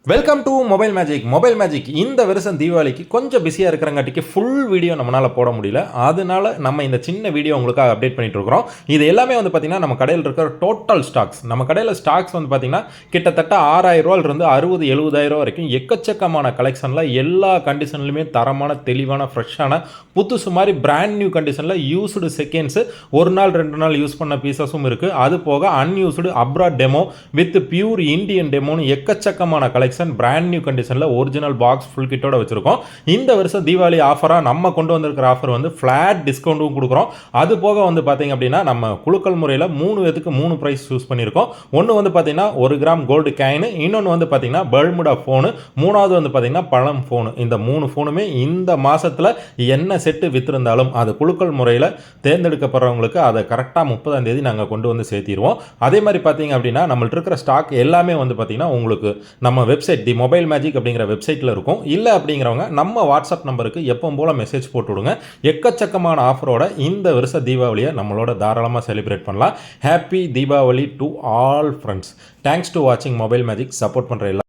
Welcome to mobile magic இந்த வருஷம் தீபாவளிக்கு கொஞ்சம் பிஸியாக இருக்கிறங்காட்டிக்கு ஃபுல் வீடியோ நம்மளால் போட முடியல. அதனால நம்ம இந்த சின்ன வீடியோ உங்களுக்காக அப்டேட் பண்ணிட்டு இருக்கிறோம். இது எல்லாமே வந்து பார்த்தீங்கன்னா நம்ம கடையில் இருக்கிற டோட்டல் ஸ்டாக்ஸ். நம்ம கடையில் ஸ்டாக்ஸ் வந்து பார்த்தீங்கன்னா கிட்டத்தட்ட 6,000 ரூபாயிலிருந்து 60,000-70,000 வரைக்கும் எக்கச்சக்கமான கலெக்ஷனில் எல்லா கண்டிஷன்லையுமே தரமான தெளிவான ஃப்ரெஷ்ஷான புதுசு மாதிரி பிராண்ட் நியூ கண்டிஷனில் யூஸ்டு செகண்ட்ஸு 1 நாள் 2 நாள் யூஸ் பண்ண பீசஸும் இருக்குது. அது போக unused abroad demo with pure Indian டெமோன்னு எக்கச்சக்கமான கலெக்ஷன் பிராண்ட் நியூ கண்டிஷன்ல ஒரிஜினல் பாக்ஸ் ஃபுல் கிட்டோட வச்சிருக்கோம். இந்த வருஷம் தீபாவளி ஆஃபரா நம்ம கொண்டு வந்திருக்கிற ஆஃபர் வந்து ஃபிளாட் டிஸ்கவுண்ட்டும் கொடுக்குறோம். அது போக வந்து பாத்தீங்க அப்படின்னா நம்ம குலுக்கல் முறையில் 3 பேருக்கு 3 பிரைஸ் சூஸ் பண்ணியிருக்கோம். ஒன்று வந்து பார்த்தீங்கன்னா 1 கிராம் கோல்டு காயின், இன்னொன்று வந்து பார்த்தீங்கன்னா பெர்முடா ஃபோனு, மூணாவது வந்து பார்த்தீங்கன்னா பழம் ஃபோனு. இந்த 3 ஃபோனுமே இந்த மாசத்துல என்ன செட்டு வித்திருந்தாலும் அது குலுக்கல் முறையில் தேர்ந்தெடுக்கப்படுறவங்களுக்கு அதை கரெக்டாக 30ஆம் தேதி நாங்கள் கொண்டு வந்து சேர்த்திடுவோம். அதே மாதிரி பார்த்தீங்க அப்படின்னா நம்மள்ட்ட இருக்கிற ஸ்டாக் எல்லாமே வந்து பார்த்தீங்கன்னா உங்களுக்கு நம்ம வெப்சைட் தி மொபைல் மேஜிக் அப்படிங்கிற வெப்சைட்டில் இருக்கும். இல்லை அப்படிங்கிறவங்க நம்ம வாட்ஸ்அப் நம்பருக்கு எப்போ போல மெசேஜ் போட்டு விடுங்க. எக்கச்சக்கமான ஆஃபரோட இந்த வருஷ தீபாவளியை நம்மளோட தாராளமாக செலிப்ரேட் பண்ணலாம். Happy Deepavali to all friends. Thanks to வாட்சிங் மொபைல் மேஜிக். சப்போர்ட் பண்ணுற எல்லா